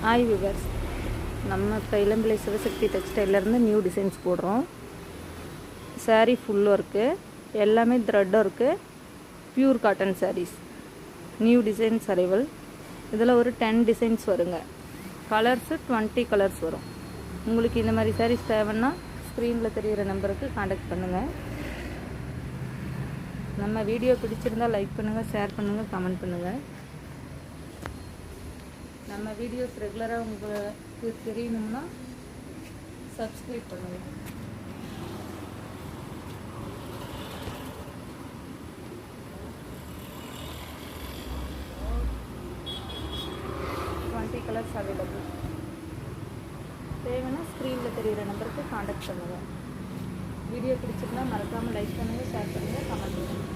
Hi viewers, நம்ம இப்போ இளம்பிள்ளை சிவசக்தி டெக்ஸ்டைலேருந்து நியூ டிசைன்ஸ் போடுறோம். சாரீ ஃபுல் ஒர்க்கு, எல்லாமே thread work, pure cotton saris. New designs arrival. இதில் ஒரு 10 டிசைன்ஸ் வருங்க. கலர்ஸு 20 கலர்ஸ் வரும். உங்களுக்கு இந்த மாதிரி சாரீஸ் தேவைன்னா ஸ்க்ரீனில் தெரிகிற நம்பருக்கு காண்டாக்ட் பண்ணுங்கள். நம்ம வீடியோ பிடிச்சிருந்தால் லைக் பண்ணுங்கள், ஷேர் பண்ணுங்கள், கமெண்ட் பண்ணுங்கள். நம்ம வீடியோஸ் ரெகுலராக உங்களுக்கு தெரியணும்னா சப்ஸ்கிரைப் பண்ணுங்கள். Colours available. தேவைன்னா ஸ்க்ரீனில் தெரிகிற நம்பருக்கு காண்டாக்ட் பண்ணுங்கள். வீடியோ பிடிச்சிருந்தா மறக்காமல் லைக் பண்ணுங்கள், ஷேர் பண்ணுங்கள், கமெண்ட் பண்ணுங்கள்.